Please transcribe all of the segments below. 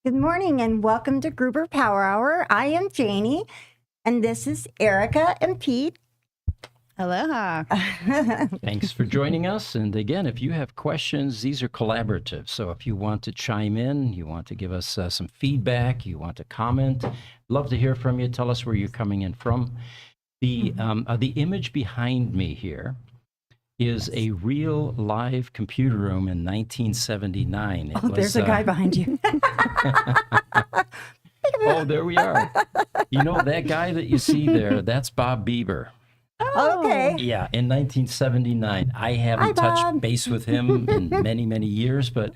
Good morning and welcome to Gruber Power Hour. I am Janie and this is Erika and Pete. Aloha. Thanks for joining us. And again, if you have questions, these are collaborative. So if you want to chime in, you want to give us some feedback, you want to comment, love to hear from you. Tell us where you're coming in from. The image behind me here is a real live computer room in 1979. There's a guy behind you. Oh, there we are. You know, that guy that you see there, that's Bob Bieber. Okay. Yeah, in 1979. I haven't touched base with him in many, many years, but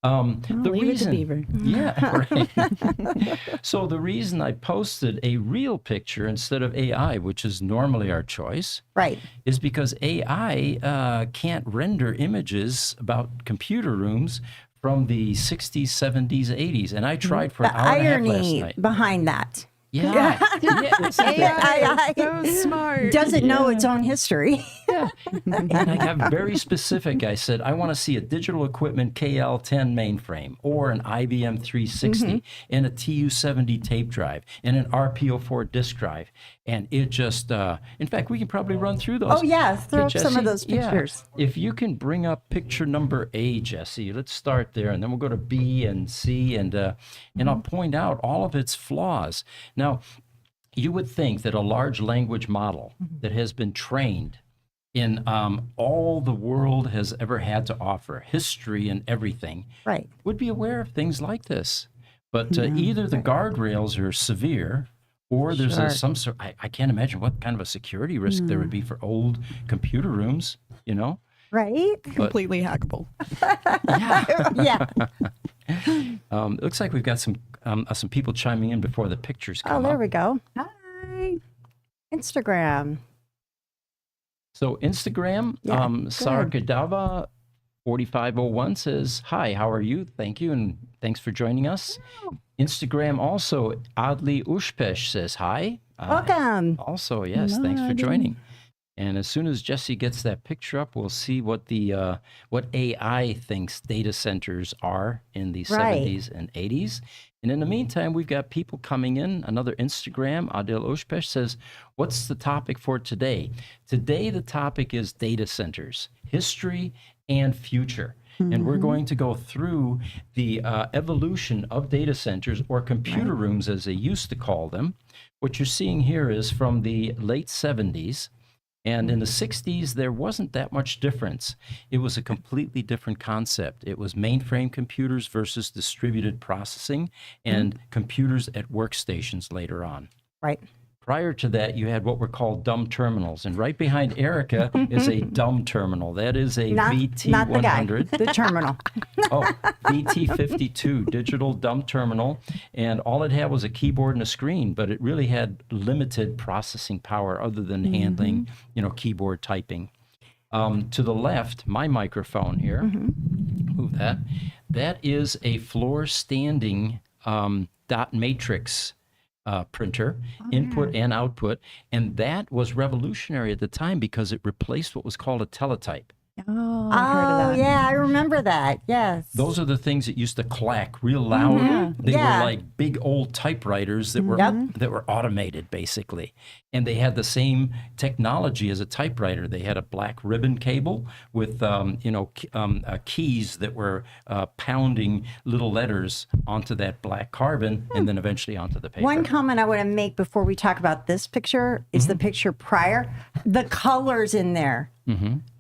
the reason, Beaver. yeah, right. So the reason I posted a real picture instead of AI, which is normally our choice, Right. is because AI can't render images about computer rooms from the 60s, 70s, 80s, and I tried for an The hour and a half last irony night. behind that. Yeah, AI So smart. doesn't know its own history. And I got very specific. I said, I want to see a digital equipment KL10 mainframe or an IBM 360 and a TU70 tape drive and an RPO4 disk drive. And it just, in fact, we can probably run through those. Oh, yeah. Throw up some of Jesse? those pictures. Yeah. If you can bring up picture number A, Jesse, let's start there. And then we'll go to B and C and I'll point out all of its flaws. Now, you would think that a large language model that has been trained in all the world has ever had to offer, history and everything, Right. would be aware of things like this. But either the guardrails are severe or there's some sort, I can't imagine what kind of a security risk there would be for old computer rooms, you know? Right. Completely hackable. Yeah. It looks like we've got some people chiming in before the pictures come Oh, there up. we go. Hi. Instagram. So Instagram, Yeah, Sarkadava 4501 says, hi, how are you? Thank you, and thanks for joining us. Instagram also, Adli Ushpesh says, hi. Welcome. Also, yes, thanks for joining. And as soon as Jesse gets that picture up, we'll see what the what AI thinks data centers are in the Right. 70s and 80s. And in the meantime, we've got people coming in. Another Instagram, Adil Ushpesh says, what's the topic for today? Today, the topic is data centers, history and future. And we're going to go through the evolution of data centers, or computer rooms as they used to call them. What you're seeing here is from the late 70s. And in the 60s, there wasn't that much difference. It was a completely different concept. It was mainframe computers versus distributed processing and computers at workstations later on. Right. Prior to that, you had what were called dumb terminals. And right behind Erika is a dumb terminal. That is a Not the guy. VT100. The terminal. Oh, VT52, digital dumb terminal. And all it had was a keyboard and a screen, but it really had limited processing power other than handling, keyboard typing. To the left, my microphone here, move that. That is a floor standing dot matrix printer, input and output. And that was revolutionary at the time because it replaced what was called a teletype. Oh, I've heard of that. Yeah, I remember that. Yes. Those are the things that used to clack real loud. They Yeah. were like big old typewriters that were that were automated, basically. And they had the same technology as a typewriter. They had a black ribbon cable with keys that were pounding little letters onto that black carbon and then eventually onto the paper. One comment I want to make before we talk about this picture is the picture prior. The colors in there.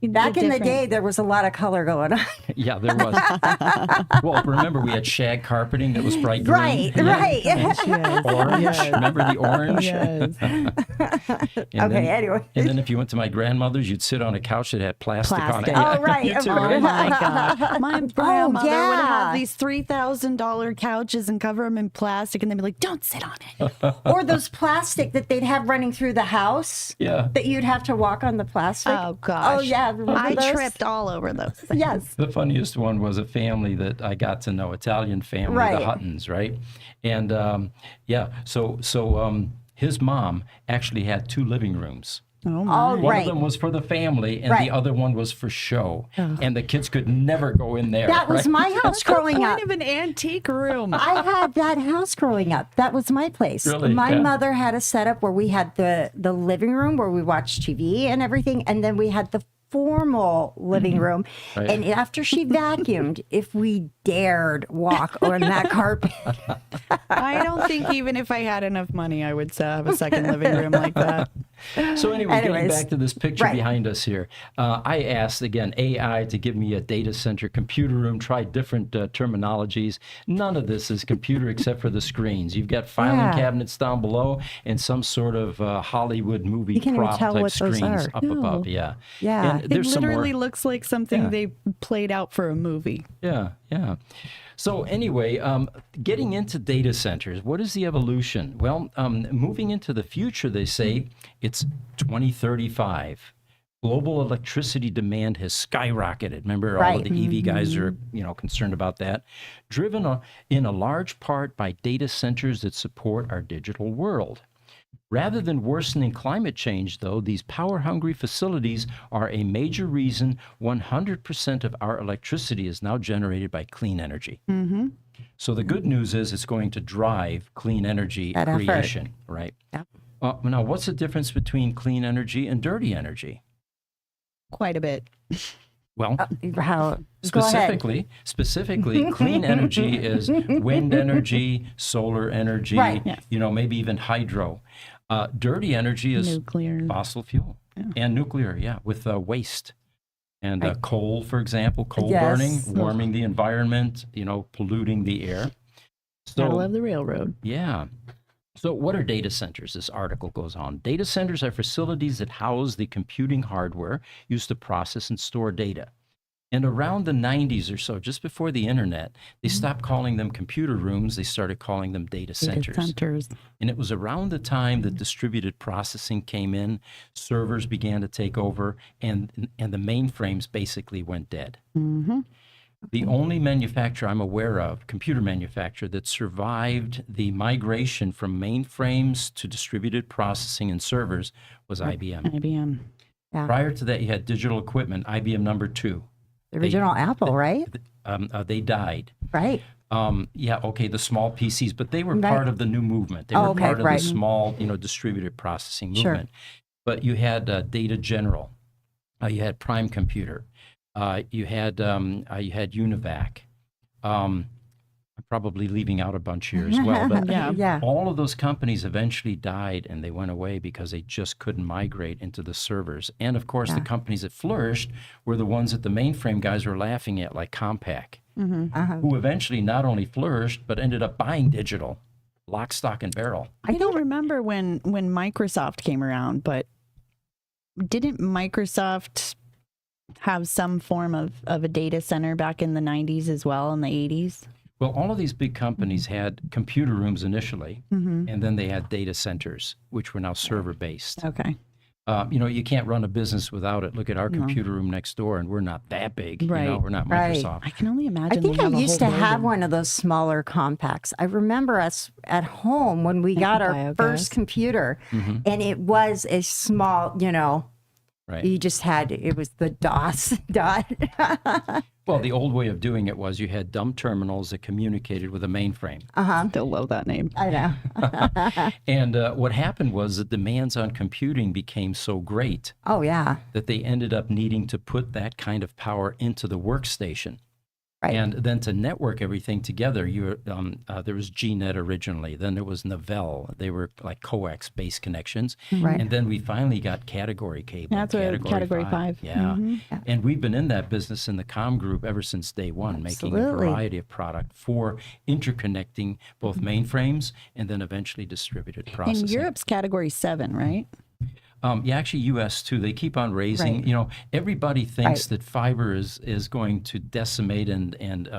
Back in the day, there was a lot of color going on. Yeah, there was. Well, remember we had shag carpeting that was bright green. Right. Orange. Remember the orange? Yes. Anyway. And then if you went to my grandmother's, you'd sit on a couch that had plastic on it. Plastic. Oh, right. You too, Oh, right? Oh my God. My grandmother would yeah. have these $3,000 couches and cover them in plastic and they'd be like, don't sit on it. Or those plastic that they'd have running through the house. Yeah. That you'd have to walk on the plastic. Oh, gosh. Oh, yeah. Remember I those? tripped all over those things. Yes. The funniest one was a family that I got to know, Italian family, Right. the Huttons, right? And so his mom actually had two living rooms. Oh my. One of them was for the family, and the other one was for show. And the kids could never go in there. That was my house growing up. Kind of an antique room. I had that house growing up. That was my place. Really? My Yeah. mother had a setup where we had the living room where we watched TV and everything, and then we had the formal living room. Right. And after she vacuumed, if we dared walk on that carpet, I don't think even if I had enough money, I would have a second living room like that. So anyway, getting Anyways, back to this picture right. behind us here, I asked, again, AI to give me a data center, computer room, try different terminologies. None of this is computer except for the screens. You've got filing Yeah. cabinets down below and some sort of Hollywood movie You can't even prop tell type what those screens are. up above. Yeah. Yeah. And It there's some more. literally looks like something Yeah. they played out for a movie. Yeah, yeah. So anyway, getting into data centers, what is the evolution? Well, moving into the future, they say it's 2035. Global electricity demand has skyrocketed. Remember, all of Right. the EV guys are, concerned about that. Driven in a large part by data centers that support our digital world. Rather than worsening climate change, though, these power-hungry facilities are a major reason 100% of our electricity is now generated by clean energy. Mm-hmm. So the good news is it's going to drive clean energy That effort. creation, right? Yep. Now, what's the difference between clean energy and dirty energy? Quite a bit. Well, how? Go ahead. specifically, clean energy is wind energy, solar energy, Right. Yes. maybe even hydro. Dirty energy is Nuclear. fossil fuel and nuclear, with waste. And Right. coal, for example, coal Yes. burning, warming the environment, polluting the air. Gotta So, love the railroad. yeah. So what are data centers? This article goes on. Data centers are facilities that house the computing hardware used to process and store data. And around the 90s or so, just before the internet, they stopped calling them computer rooms. They started calling them data centers. Data centers. And it was around the time that distributed processing came in, servers began to take over, and the mainframes basically went dead. Mm-hmm. The only manufacturer I'm aware of, computer manufacturer, that survived the migration from mainframes to distributed processing and servers was IBM. IBM. Yeah. Prior to that, you had Digital Equipment, IBM number 2. The original Apple, right? They died. Right. The small PCs, but they were Right. part of the new movement. They Oh, were okay, part of right. the small, distributed processing Sure. movement. But you had Data General, you had Prime Computer, you had UNIVAC. I'm probably leaving out a bunch here as well, but Yeah. Yeah. all of those companies eventually died and they went away because they just couldn't migrate into the servers. And of course, the Yeah. companies that flourished were the ones that the mainframe guys were laughing at, like Compaq, Uh-huh. who eventually not only flourished, but ended up buying digital, lock, stock, and barrel. I don't remember when Microsoft came around, but didn't Microsoft have some form of a data center back in the 90s as well, in the 80s? Well, all of these big companies had computer rooms initially, Mm-hmm. and then they had data centers, which were now server-based. Okay. You can't run a business without it. Look at our No. computer room next door, and we're not that big. Right. We're not Right. Microsoft. I can only I imagine. think they I have a used to whole have building. one of those smaller compacts. I remember us at home when we got our Biogas. first computer, and it was a small, Right. you just had, it was the DOS dot. Well, the old way of doing it was you had dumb terminals that communicated with a mainframe. Still love that name. I know. And what happened was the demands on computing became so great Oh, yeah. that they ended up needing to put that kind of power into the workstation. Right. And then to network everything together, there was GNet originally. Then there was Novell. They were like coax-based connections. Right. And then we finally got category cable. That's what Category 5. Yeah. Mm-hmm. And we've been in that business in the comm group ever since day one, making a Absolutely. variety of product for interconnecting both mainframes and then eventually distributed processing. And Europe's Category 7, right? Actually, U.S. too. They keep on raising. Right. Everybody thinks Right. that fiber is going to decimate and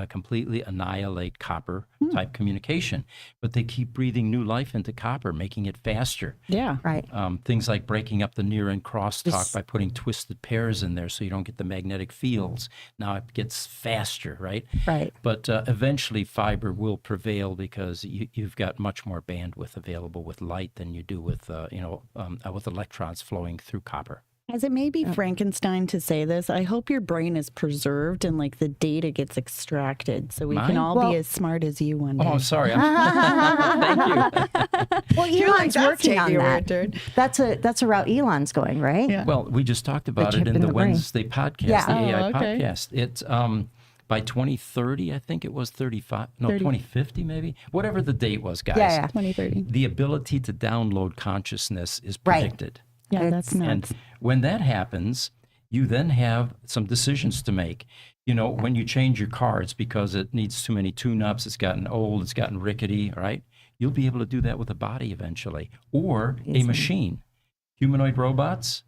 completely annihilate copper type communication, but they keep breathing new life into copper, making it faster. Yeah. Right. Things like breaking up the near and crosstalk Just- by putting twisted pairs in there, so you don't get the magnetic fields. Now it gets faster, right? Right. But eventually, fiber will prevail because you've got much more bandwidth available with light than you do with with electrons. electrons flowing through copper. As it may be Frankenstein to say this, I hope your brain is preserved and like the data gets extracted so we Mine? can all Well- be as smart as you one day. Oh, I'm sorry. Thank you. Well, You're like, Elon's "That's working take on your that. word, dude." That's a route Elon's going, right? Yeah. Well, we just talked about chip it in in the the brain. Wednesday podcast, Yeah. the AI okay. podcast. It's by 2030, I think it was 35, no, 30. 2050 maybe, whatever the date was, guys. Yeah. 2030. The ability to download consciousness is Right. predicted. Yeah, It's- that's nuts. And when that happens, you then have some decisions to make. You know, when you change your car, it's because it needs too many tune-ups, it's gotten old, it's gotten rickety, right? You'll be able to do that with a body eventually, or a machine. Humanoid robots,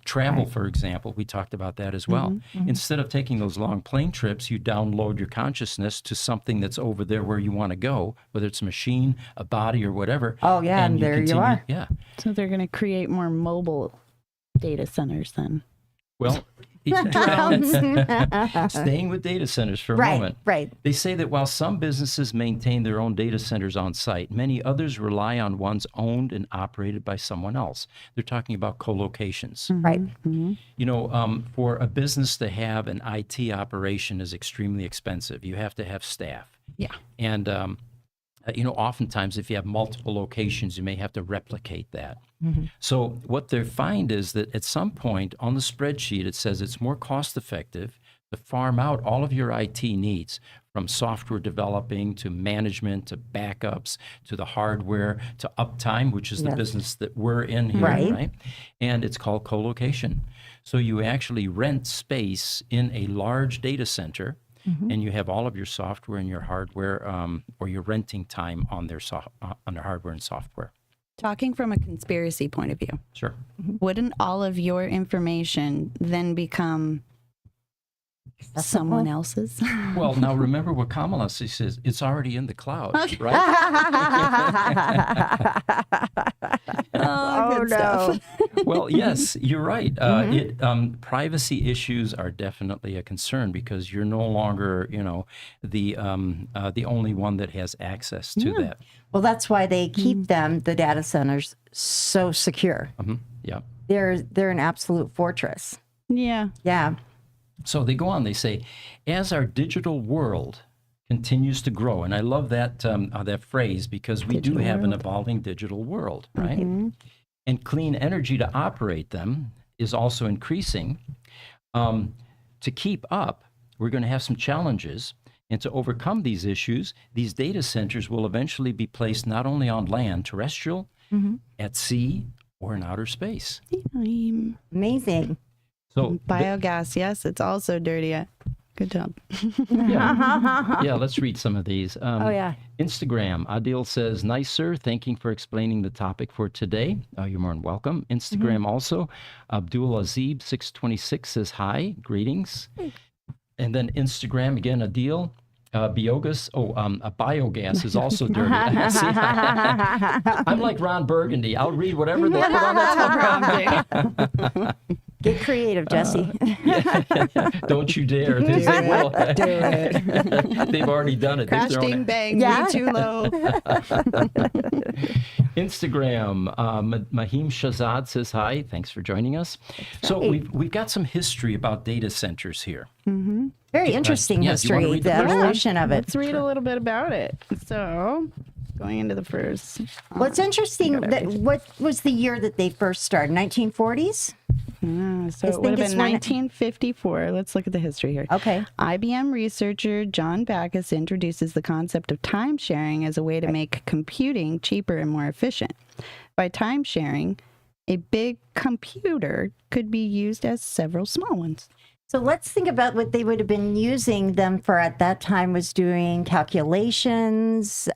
travel, for example, we talked about that as well. Instead of taking those long plane trips, you download your consciousness to something that's over there where you want to go, whether it's a machine, a body, or whatever. Oh, yeah, and there you continue- are. Yeah. So they're going to create more mobile data centers then. Well, staying with data centers for a Right, moment. right. They say that while some businesses maintain their own data centers on site, many others rely on ones owned and operated by someone else. They're talking about co-locations. Right. Mm-hmm. You know, for a business to have an IT operation is extremely expensive. You have to have staff. Yeah. And, you know, oftentimes if you have multiple locations, you may have to replicate that. So what they find is that at some point on the spreadsheet, it says it's more cost effective to farm out all of your IT needs, from software developing to management to backups to the hardware to uptime, which is the Yes. business that we're in here, Right. right? And it's called co-location. So you actually rent space in a large data center, and you have all of your software and your hardware, or your renting time on their on their hardware and software. Talking from a conspiracy point of view, Sure. wouldn't all of your information then become someone else's? Well, now remember what Kamala says, it's already in the cloud, right? Oh, no. Well, yes, you're right. Privacy issues are definitely a concern because you're no longer, you know, the only one that has access to that. Well, that's why they keep them, the data centers, so secure. Yeah. They're an absolute fortress. Yeah. Yeah. So they go on, they say, as our digital world continues to grow, and I love that that phrase because we do have an evolving digital world, right? And clean energy to operate them is also increasing. To keep up, we're going to have some challenges. And to overcome these issues, these data centers will eventually be placed not only on land, terrestrial, at sea, or in outer space. Amazing. So Biogas, yes, it's also dirty. Good job. yeah, let's read some of these. Oh, yeah. Instagram, Adil says, nice, sir. Thank you for explaining the topic for today. You're more than welcome. Instagram also, Abdul Azib 626 says, hi, greetings. And then Instagram, again, Adil. Biogas, biogas is also dirty. See, I'm like Ron Burgundy. I'll read whatever they put on that top. Get creative, Jesse. Don't you dare. They will. Do it. They've already done it. They've Crash, thrown ding, it. bang, Yeah. way too low. Instagram, Mahim Shazad says hi. Thanks for joining us. So we've got some history about data centers here. Very interesting yeah, do you wanna history, read the the first one? evolution of it. Let's read a little bit about it. So, going into the first. What's interesting, what was the year that they first started? 1940s? So I it think would have it's been when- 1954. Let's look at the history here. Okay. IBM researcher John Backus introduces the concept of time sharing as a way to make computing cheaper and more efficient. By time sharing, a big computer could be used as several small ones. So let's think about what they would have been using them for at that time was doing calculations,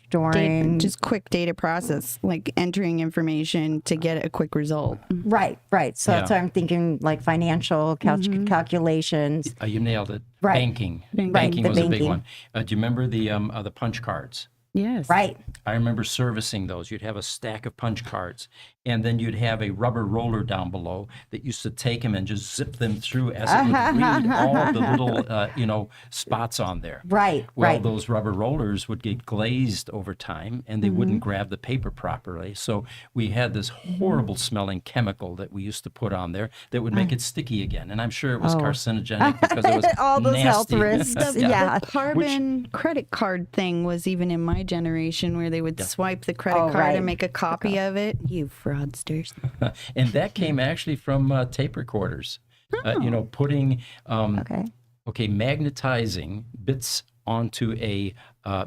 storing. Just quick data process, like entering information to get a quick result. Right. So that's Yeah. why I'm thinking like financial calculations. You nailed it. Right. Banking. Banking. Banking the was a big banking. one. Do you remember the punch cards? Yes. Right. I remember servicing those. You'd have a stack of punch cards, and then you'd have a rubber roller down below that used to take them and just zip them through as it would read all of the little, spots on there. Right. Well, Right. those rubber rollers would get glazed over time, and they wouldn't grab the paper properly. So we had this horrible smelling chemical that we used to put on there that would make it sticky again. And I'm sure it was carcinogenic because it was All those health nasty. risks. The Yeah. carbon credit card thing was even in my generation where they would swipe the credit card right. and make a copy of it. You fraudsters. And that came actually from tape recorders. Putting magnetizing bits onto a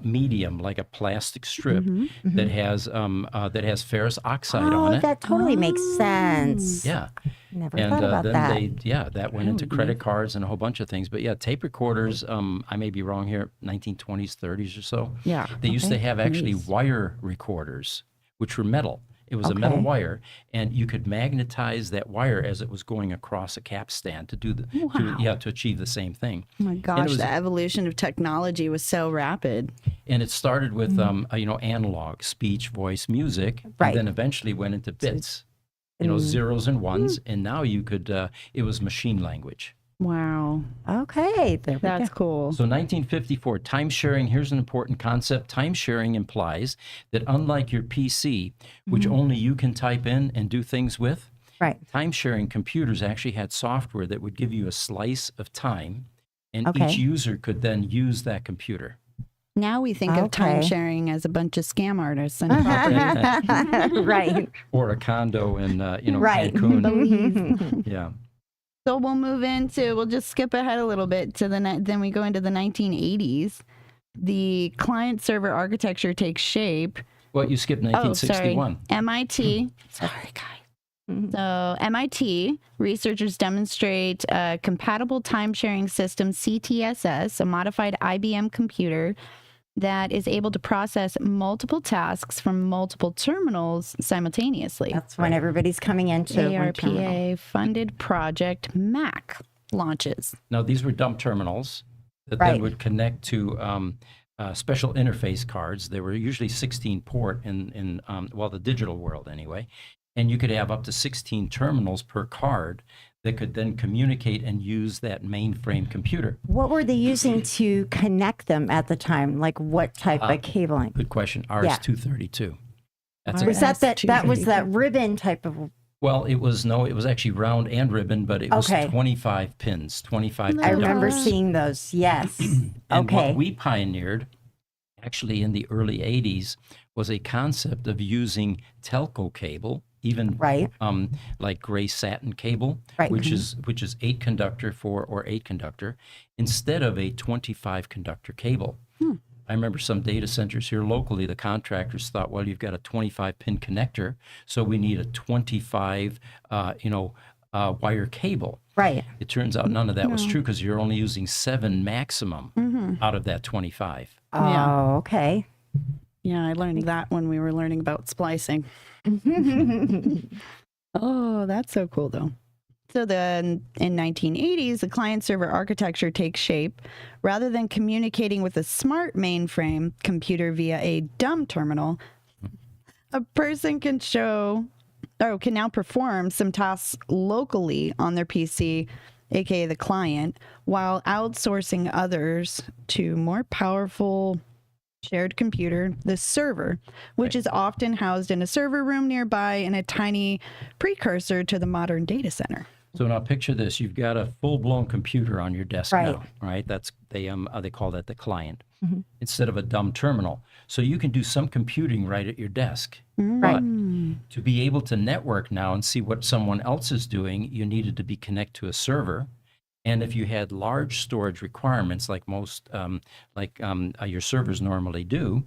medium like a plastic strip that has ferrous oxide on it. That totally makes sense. Yeah. Never And thought about then that. that went into credit cards and a whole bunch of things. But yeah, tape recorders, I may be wrong here, 1920s, 30s or so. Yeah. They used to have actually wire recorders, which were metal. It was a metal wire, and you could magnetize that wire as it was going across a capstan to do to achieve the same thing. Oh my gosh, the evolution of technology was so rapid. And it started with analog, speech, voice, music, Right. and then eventually went into bits, zeros and ones, and now you could. It was machine language. Wow. Okay. There we That's go. cool. So 1954, time sharing, here's an important concept. Time sharing implies that unlike your PC, which only you can type in and do things with, Right. time sharing computers actually had software that would give you a slice of time, and Okay. each user could then use that computer. Now we think of time Okay. sharing as a bunch of scam artists and property. Right. Or a condo in Right. Cancun. Yeah. So we'll just skip ahead a little bit to then we go into the 1980s. The client server architecture takes shape. Well, you skipped Oh, 1961. sorry. MIT. Sorry, guys. So MIT researchers demonstrate a compatible time sharing system, CTSS, a modified IBM computer that is able to process multiple tasks from multiple terminals simultaneously. That's when everybody's coming into one terminal. ARPA funded project MAC launches. Now, these were dumb terminals that Right. then would connect to special interface cards. They were usually 16 port in the digital world anyway. And you could have up to 16 terminals per card that could then communicate and use that mainframe computer. What were they using to connect them at the time? Like what type of cabling? Good question. RS-232. That's Was that was that ribbon type of? Well, it was actually round and ribbon, but it was Okay. 25 pins, 25 I remember conductors. seeing those. Yes. And Okay. what we pioneered, actually in the early 80s, was a concept of using telco cable, even Right. like gray satin cable, Right. which is 8 conductor or 8 conductor, instead of a 25 conductor cable. I remember some data centers here locally, the contractors thought, well, you've got a 25 pin connector, so we need a 25 wire cable. Right. It turns out none of that was true because you're only using 7 maximum out of that 25. Oh, Yeah. okay. Yeah, I learned that when we were learning about splicing. Oh, that's so cool, though. So then in 1980s, the client-server architecture takes shape. Rather than communicating with a smart mainframe computer via a dumb terminal, a person can now perform some tasks locally on their PC, aka the client, while outsourcing others to more powerful shared computer, the server, which is often housed in a server room nearby and a tiny precursor to the modern data center. So now picture this: you've got a full-blown computer on your desk Right. now, right? That's they call that the client instead of a dumb terminal. So you can do some computing right at your desk. Right. But to be able to network now and see what someone else is doing, you needed to be connected to a server. And if you had large storage requirements, like most, your servers normally do,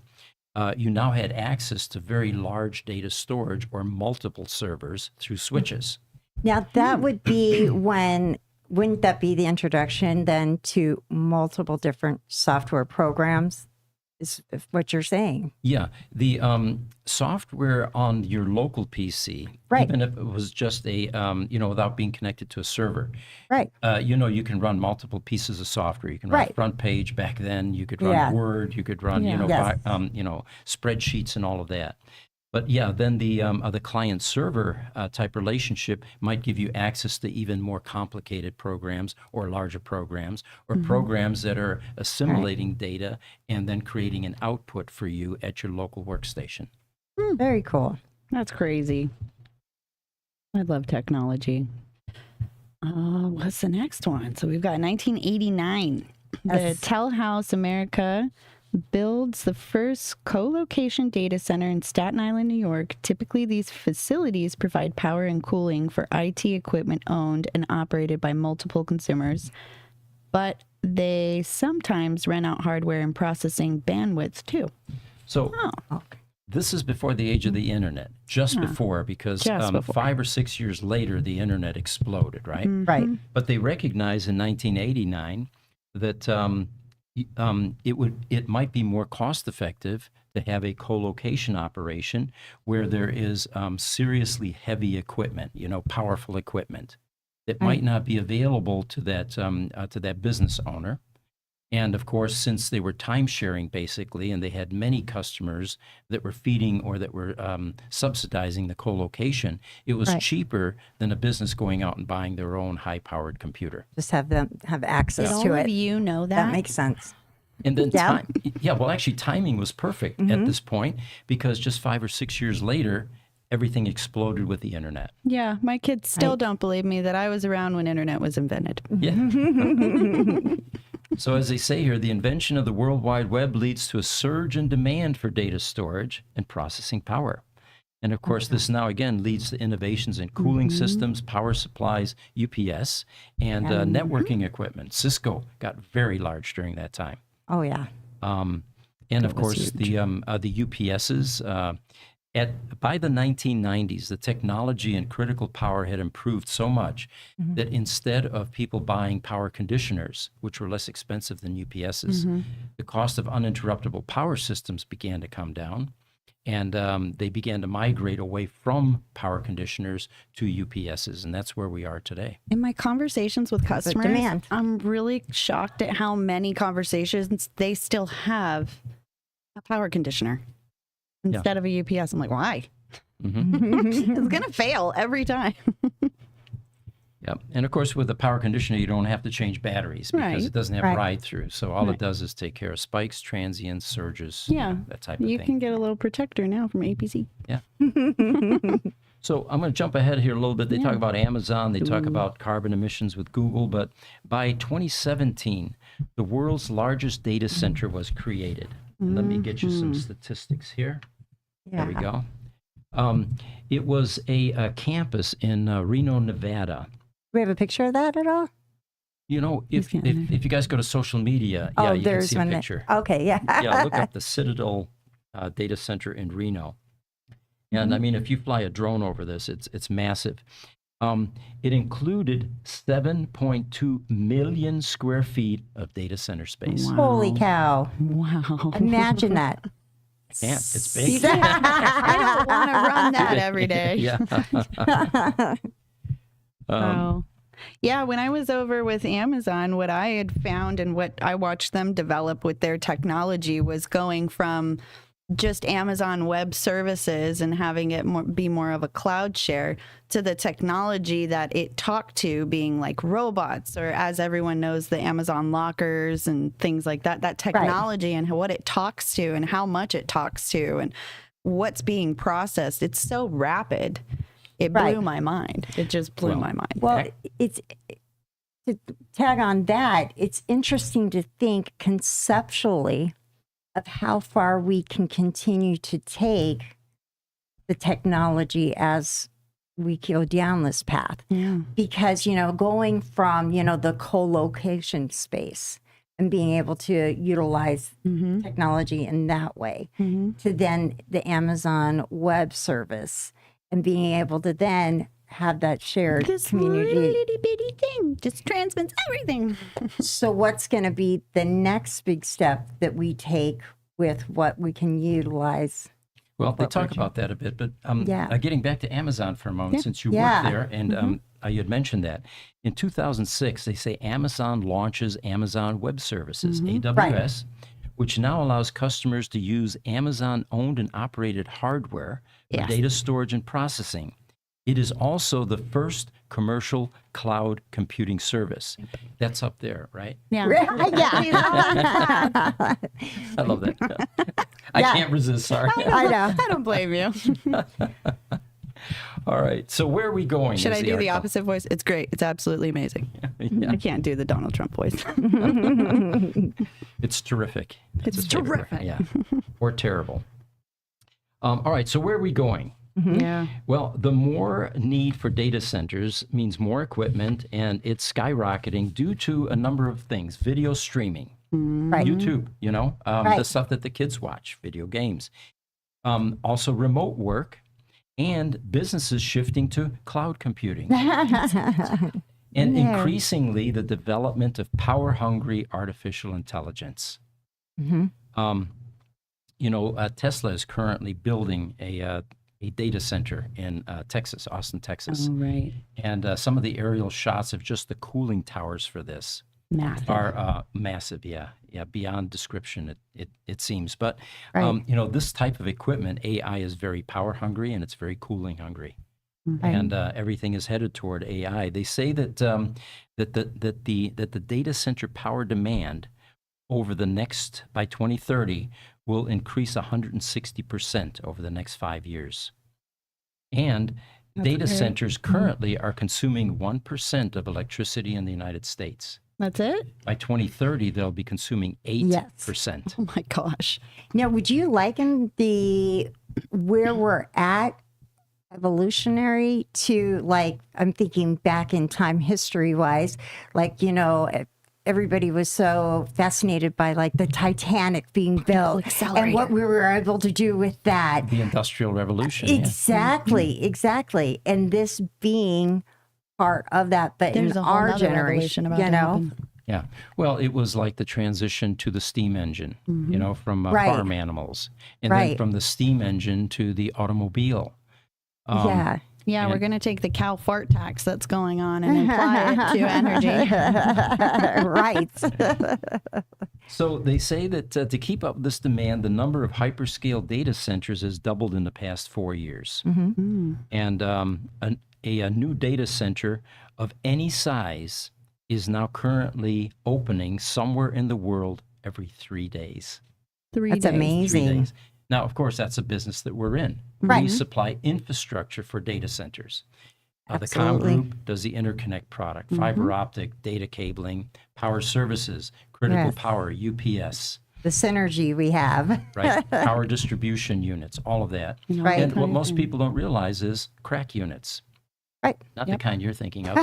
you now had access to very large data storage or multiple servers through switches. Now that would be wouldn't that be the introduction then to multiple different software programs is what you're saying. Yeah, the software on your local PC, Right. even if it was just a, without being connected to a server, Right. you can run multiple pieces of software. You can run Right. front page back then. You could run Yeah. Word. You could run, Yes. spreadsheets and all of that. But yeah, then the client-server type relationship might give you access to even more complicated programs or larger programs or programs that are assimilating data and then creating an output for you at your local workstation. Very cool. That's crazy. I love technology. What's the next one? So we've got 1989. Yes. The Telhouse America builds the first co-location data center in Staten Island, New York. Typically, these facilities provide power and cooling for IT equipment owned and operated by multiple consumers, but they sometimes rent out hardware and processing bandwidth too. So Okay. this is before the age of the internet, just before, because Just before. 5 or 6 years later, the internet exploded, right? Right. But they recognized in 1989 that it might be more cost effective to have a co-location operation where there is seriously heavy equipment, powerful equipment that might not be available to that business owner. And of course, since they were time sharing basically, and they had many customers that were feeding or that were subsidizing the co-location, it was Right. cheaper than a business going out and buying their own high-powered computer. Just have them have access Did to all it. of you know that? That makes sense. And then Yeah. actually timing was perfect at this point because just 5 or 6 years later, everything exploded with the internet. Yeah, my kids still don't believe me that I was around when internet was invented. Yeah. So as they say here, the invention of the World Wide Web leads to a surge in demand for data storage and processing power. And of course, this now again leads to innovations in cooling systems, power supplies, UPS, and networking equipment. Cisco got very large during that time. Oh yeah. And of course, the UPSs. By the 1990s, the technology and critical power had improved so much that instead of people buying power conditioners, which were less expensive than UPSs, the cost of uninterruptible power systems began to come down, and they began to migrate away from power conditioners to UPSs, and that's where we are today. In my conversations with customers, demand. I'm really shocked at how many conversations they still have a power conditioner instead of a UPS. I'm like, why? It's going to fail every time. Yep. And of course, with the power conditioner, you don't have to change batteries because Right. it doesn't have Right. ride through. So all it Right. does is take care of spikes, transients, surges, Yeah. that type of You thing. can get a little protector now from APC. Yeah. So I'm going to jump ahead here a little bit. They talk about Amazon. They talk about carbon emissions with Google. But by 2017, the world's largest data center was created. And let me get you some statistics here. Yeah. There we go. It was a campus in Reno, Nevada. Do we have a picture of that at all? If you guys go to social media, yeah, you can there's see a one. picture. Okay, yeah. Yeah, look up the Citadel data center in Reno. And I mean, if you fly a drone over this, it's massive. It included 7.2 million square feet of data center space. Wow. Holy cow! Wow. Imagine that. Yeah, it's big. I don't want to run that every day. Yeah. Wow. Yeah, when I was over with Amazon, what I had found and what I watched them develop with their technology was going from just Amazon Web Services and having it be more of a cloud share to the technology that it talked to being like robots, or as everyone knows, the Amazon lockers and things like that. That technology and what it talks to and how much it talks to and what's being processed. It's so rapid. It blew my mind. It just blew my mind. Well, it's to tag on that. It's interesting to think conceptually of how far we can continue to take the technology as we go down this path. Yeah. Because, going from, the co-location space and being able to utilize technology in that way to then the Amazon Web Service and being able to then have that shared This community. little itty bitty thing just transmits everything. So what's going to be the next big step that we take with what we can utilize. Well, they talk about that a bit, but Yeah. getting back to Amazon for a moment, since you Yeah. work there, and you had mentioned that. In 2006, they say Amazon launches Amazon Web Services, AWS, which now allows customers to use Amazon-owned and operated hardware for data storage and processing. It is also the first commercial cloud computing service. That's up there, right? Yeah. Yeah. I love that. I can't resist, sorry. I know. I don't blame you. All right, so where are we going? Should is I do the article. opposite voice? It's great. It's absolutely amazing. Yeah. I can't do the Donald Trump voice. It's terrific. That's It's a favorite word. terrific. Yeah, or terrible. All right, so where are we going? Yeah. Well, the more need for data centers means more equipment, and it's skyrocketing due to a number of things. Video streaming, Right. YouTube, the Right. stuff that the kids watch, video games. Also remote work, and businesses shifting to cloud computing. And increasingly, the development of power-hungry artificial intelligence. Tesla is currently building a data center in Texas, Austin, Texas. Oh, right. And some of the aerial shots of just the cooling towers for this Massive. are massive, beyond description, it seems. But, Right. this type of equipment, AI is very power-hungry and it's very cooling hungry. Right. And everything is headed toward AI. They say that the data center power demand over the next, by 2030, will increase 160% over the next 5 years. And data centers currently are consuming 1% of electricity in the United States. That's it? By 2030, they'll be consuming 8%. Oh my gosh. Now, would you liken where we're at evolutionary to, like, I'm thinking back in time history wise, like, everybody was so fascinated by like the Titanic being built and what we were able to do with that. The Industrial Revolution. yeah. Exactly. And this being part of that, but There's in a whole our nother revolution generation, about to happen. Yeah. Well, it was like the transition to the steam engine, from Right. farm animals, and then Right. from the steam engine to the automobile. yeah. Yeah, we're And- going to take the cow fart tax that's going on and apply it to energy. Right. So they say that to keep up with this demand, the number of hyperscale data centers has doubled in the past 4 years. And a new data center of any size is now currently opening somewhere in the world every 3 days. 3 That's days. 3 amazing. days. Now, of course, that's a business that we're in. Right. We supply infrastructure for data centers. The COM Absolutely. group does the interconnect product, fiber optic, data cabling, power services, critical Yes. power, UPS, The synergy we have. right? Power distribution units, all of that. Right. And what most people don't realize is crack units. Right. Not the kind you're thinking of.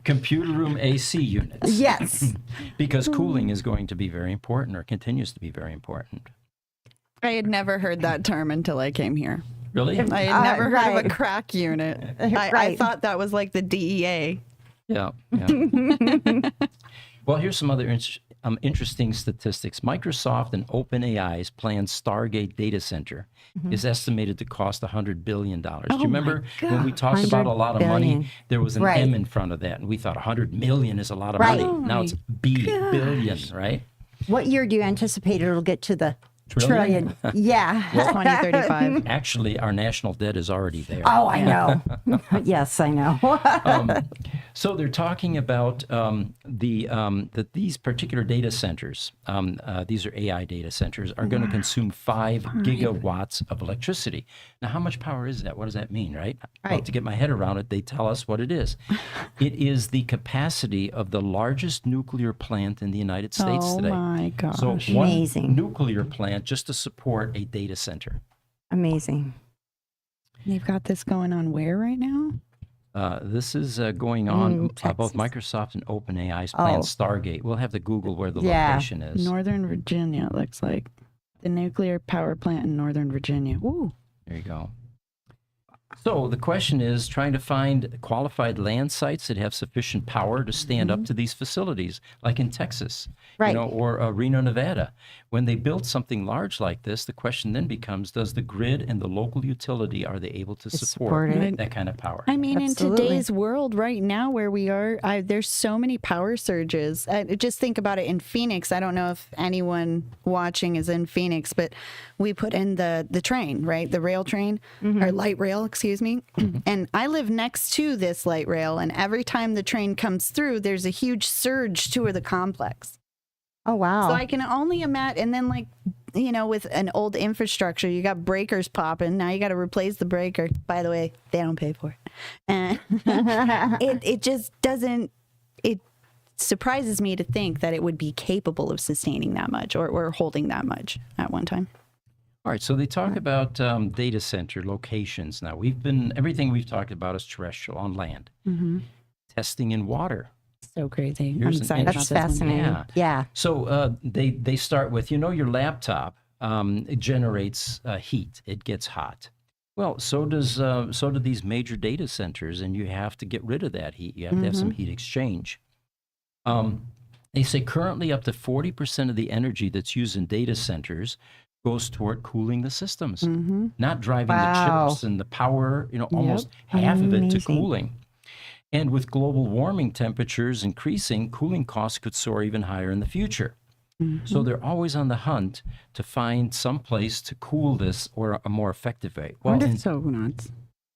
Computer room AC units. Yes. Because cooling is going to be very important, or continues to be very important. I had never heard that term until I came here. Really? I had never heard of right. a crack unit. I Right. thought that was like the DEA. Yeah. Well, here's some other interesting statistics. Microsoft and OpenAI's planned Stargate data center is estimated to cost $100 billion. Do you remember when we talked about a lot of money? billion. There was an Right. M in front of that, and we thought $100 million is a lot of Right. money. Now it's billion, right? What year do you anticipate it'll get to the Trillion? trillion? Yeah. 2035. Actually, our national debt is already there. Oh, I know. Yes, I know. So they're talking about that these particular data centers, these are AI data centers, are going to consume 5 gigawatts of electricity. Now, how much power is that? What does that mean, right? Well, Right. to get my head around it, they tell us what it is. It is the capacity of the largest nuclear plant in the United States Oh today. my gosh. So one Amazing. nuclear plant just to support a data center. Amazing. You've got this going on where right now? This is going on both Texas. Microsoft and OpenAI's plan Oh. Stargate. We'll have to Google where the Yeah. location is. Northern Virginia, it looks like. The nuclear power plant in Northern Virginia. Ooh. There you go. So the question is trying to find qualified land sites that have sufficient power to stand up to these facilities, like in Texas, Right. or Reno, Nevada. When they build something large like this, the question then becomes, does the grid and the local utility, are they able to support support it. that kind of power? I mean, Absolutely. in today's world right now where we are, there's so many power surges. Just think about it in Phoenix. I don't know if anyone watching is in Phoenix, but we put in the train, right? The rail train, or light rail, excuse me. And I live next to this light rail. And every time the train comes through, there's a huge surge to the complex. Oh, wow. So I can only imagine, and then like, with an old infrastructure, you got breakers popping. Now you got to replace the breaker. By the way, they don't pay for it. And it just doesn't, it surprises me to think that it would be capable of sustaining that much or holding that much at one time. All right, so they talk about data center locations. Now, everything we've talked about is terrestrial, on land. Testing in water. So crazy. Here's I'm an excited about That's this one. fascinating. Yeah. Yeah. So they start with, your laptop, it generates heat. It gets hot. Well, so do these major data centers, and you have to get rid of that heat. You have to have some heat exchange. They say currently up to 40% of the energy that's used in data centers goes toward cooling the systems, not driving Wow. the chips and the power, almost half of it to Amazing. cooling. And with global warming temperatures increasing, cooling costs could soar even higher in the future. So they're always on the hunt to find some place to cool this or a more effective way. Well, So nuts.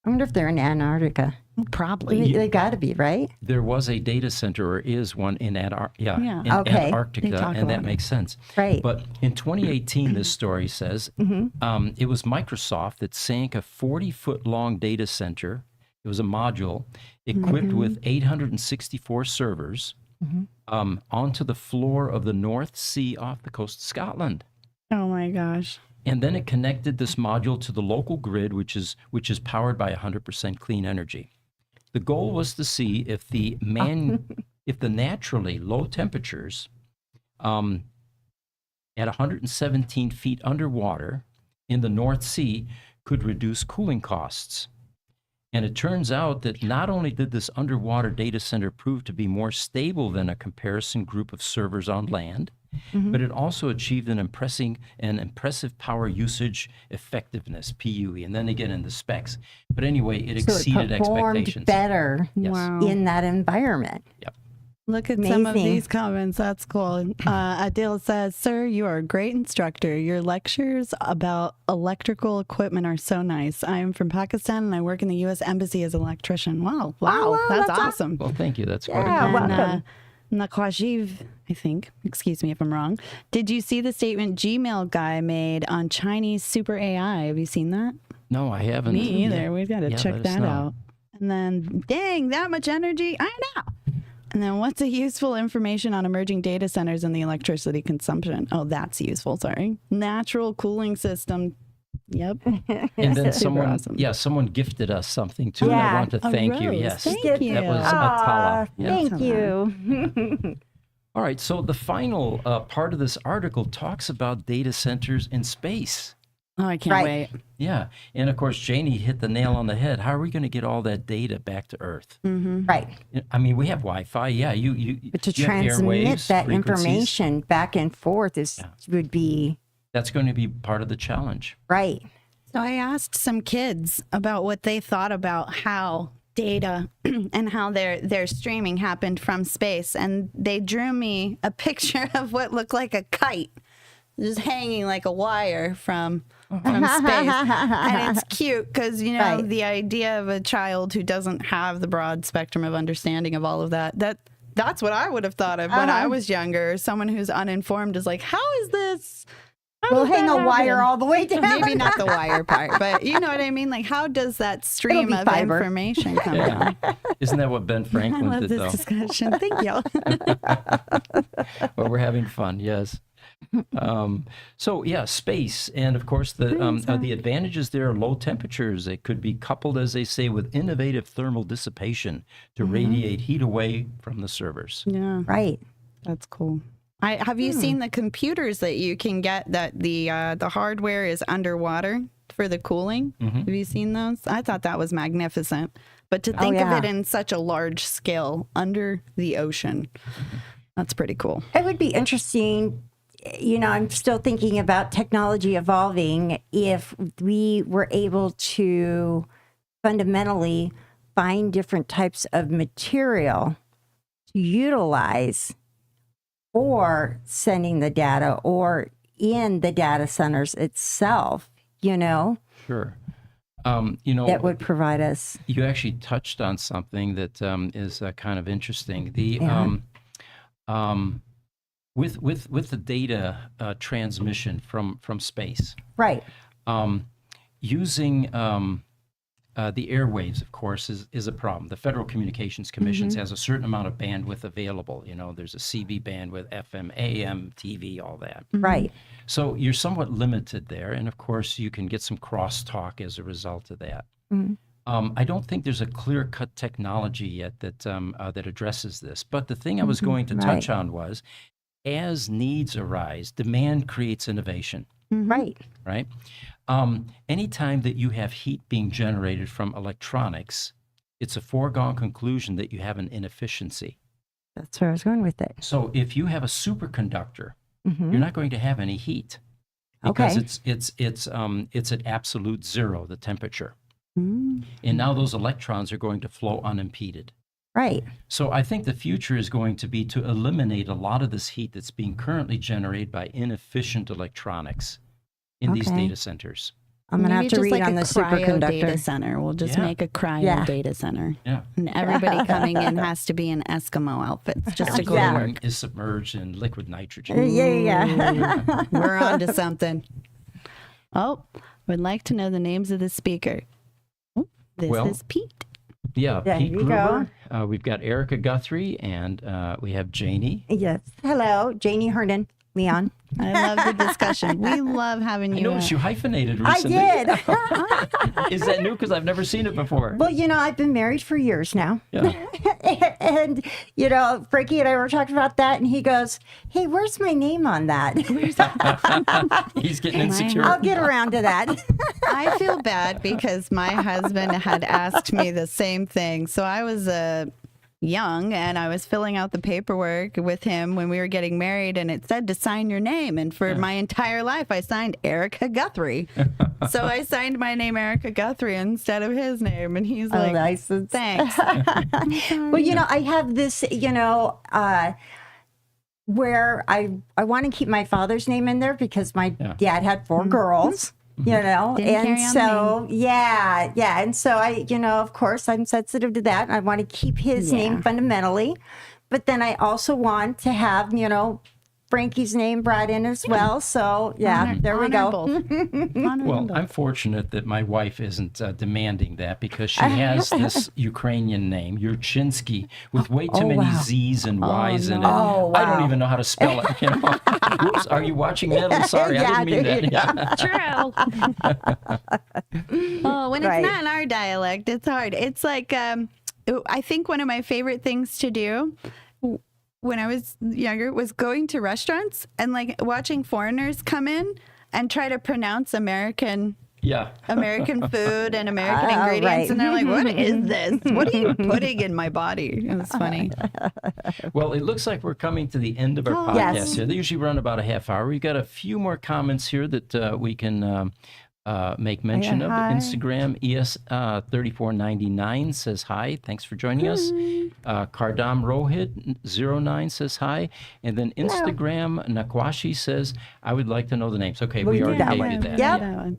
I wonder if they're in Antarctica. Probably. They got to be, right? there was a data center, or is one in Yeah. Okay. They Antarctica, talk and that about it. makes sense. Right. But in 2018, this story says it was Microsoft that sank a 40-foot-long data center. It was a module equipped with 864 servers onto the floor of the North Sea off the coast of Scotland. Oh my gosh. And then it connected this module to the local grid, which is powered by 100% clean energy. The goal was to see if the naturally low temperatures at 117 feet underwater in the North Sea could reduce cooling costs. And it turns out that not only did this underwater data center prove to be more stable than a comparison group of servers on land, but it also achieved an impressive power usage effectiveness, PUE. And then they get into specs. But anyway, it exceeded so it performed expectations. better Yes. Wow. in that environment. Yep. Look at some of Amazing. these comments. That's cool. Adil says, "Sir, you are a great instructor. Your lectures about electrical equipment are so nice. I am from Pakistan and I work in the US Embassy as an electrician." Wow. wow, that's that's awesome. Well, thank you. That's quite a Yeah, compliment. welcome. Nakwajiv, I think, excuse me if I'm wrong. Did you see the statement Gmail guy made on Chinese super AI? Have you seen that? No, I haven't. Me either. We've got to Yeah, check let us that know. out. And then, dang, that much energy? I know. And then, what's a useful information on emerging data centers and the electricity consumption? Oh, that's useful. Sorry. Natural cooling system. Yep. And then Super someone, awesome. someone gifted us something too, and I Yeah, want to a thank you. rose. Yes, Thank Did- you. that was Aw, Atala. Yeah. thank you. All right, so the final part of this article talks about data centers in space. Oh, I can't Right. wait. Yeah, and of course, Janie hit the nail on the head. How are we going to get all that data back to Earth? Right. I mean, we have Wi-Fi. Yeah, you. But to you have transmit airwaves, that frequencies. information back and forth would be That's going to be part of the challenge. right. So I asked some kids about what they thought about how data and how their streaming happened from space, and they drew me a picture of what looked like a kite just hanging like a wire from space. And it's cute because Right. the idea of a child who doesn't have the broad spectrum of understanding of all of that's what I would have thought of when I was younger. Someone who's uninformed is like, how is this? How We'll does hang that a wire happen? all the way down. Maybe not the wire part, but you know what I mean? Like, how does that stream be of fiber. information come down? Isn't that what Ben I Franklin love did, this though? discussion. Thank you. Well, we're having fun, yes. So yeah, space, and of course the advantages there are low temperatures. It could be coupled, as they say, with innovative thermal dissipation to radiate heat away from the servers. Yeah, Right. that's cool. Have you seen the computers that you can get that the hardware is underwater for the cooling? Have you seen those? I thought that was magnificent. But to think of it in such a large scale under the ocean, that's pretty cool. It would be interesting. You know, I'm still thinking about technology evolving. If we were able to fundamentally find different types of material to utilize for sending the data or in the data centers itself, you know, Sure. You know, that would provide us. you actually touched on something that is kind of interesting. The with the data transmission from space, Right. using the airwaves, of course, is a problem. The Federal Communications Commission has a certain amount of bandwidth available. You know, there's a CB bandwidth, FM, AM, TV, all that. Right. So you're somewhat limited there, and of course, you can get some crosstalk as a result of that. I don't think there's a clear-cut technology yet that that addresses this. But the thing I was going to touch on was, as needs arise, demand creates innovation. Right. Right? Anytime that you have heat being generated from electronics, it's a foregone conclusion that you have an inefficiency. That's where I was going with it. So if you have a superconductor, you're not going to have any heat because it's at absolute zero, the temperature. And now those electrons are going to flow unimpeded. Right. So I think the future is going to be to eliminate a lot of this heat that's being currently generated by inefficient electronics in these data centers. I'm going to have Maybe to just read like on a the cryo data superconductor. center. We'll just Yeah. make a cryo Yeah. data center. Yeah. And everybody coming in has to be in Eskimo outfits just to go to Everyone work. is submerged in liquid nitrogen. Yeah. We're on to something. Oh, would like to know the names of the speaker. Oh, this Well, is Pete. Yeah, There Pete you Gruber. We've got Erika Guthrie, and we have Janie. Yes. Hello, Janie Herndon, Leon. I love the discussion. We love having I you. noticed you hyphenated I recently. did. Is that new? Because I've never seen it before. Well, you know, I've been married for years now. Yeah. And, you know, Frankie and I were talking about that, and he goes, hey, where's my name on that? He's getting insecure. I'll get around to that. I feel bad because my husband had asked me the same thing. So I was young and I was filling out the paperwork with him when we were getting married, and it said to sign your name. And for my entire life, I signed Erika Guthrie. So I signed my name Erika Guthrie instead of his name. And he's like, license. thanks. Well, you know, I have this, you know, where I want to keep my father's name in there because my dad had 4 girls. You know, Didn't carry and on so, yeah. And so I, you know, of course, I'm sensitive to that. I want to keep his name fundamentally. But then I also want to have, you know, Frankie's name brought in as well. So, yeah, there we go. Well, I'm fortunate that my wife isn't demanding that because she has this Ukrainian name, Yurchinsky, with way too many Z's and Y's in it. Oh, I don't wow. even know how to spell it. You know? Oops, are you watching that? I'm sorry, Yeah, I didn't mean there that. True. Oh, when Right. it's not in our dialect, it's hard. It's like, I think one of my favorite things to do when I was younger was going to restaurants and like watching foreigners come in and try to pronounce American food and American ingredients. right. And they're like, what is this? What are you putting in my body? It was funny. Well, it looks like we're coming to the end of our podcast Yes. here. They usually run about a half hour. We've got a few more comments here that we can make mention of. Hi. Instagram, ES3499 says hi. Thanks for joining us. Kardam Rohit 09 says hi. And then Instagram, Nakwashi says, I would like to know the names. Okay, we already that gave one. you that. Yep. Yeah.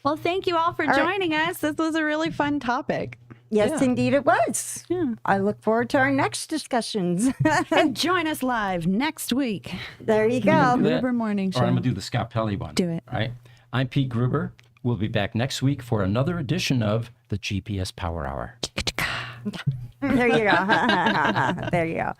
Well, thank you all for joining us. This was a really fun topic. Yes, indeed it was. Yeah. I look forward to our next discussions. And join us live next week. There you go. Gruber Morning Show. Or I'm going to do the Scott Pelley one. Do it. All right. I'm Pete Gruber. We'll be back next week for another edition of the GPS Power Hour. There you go. There you go.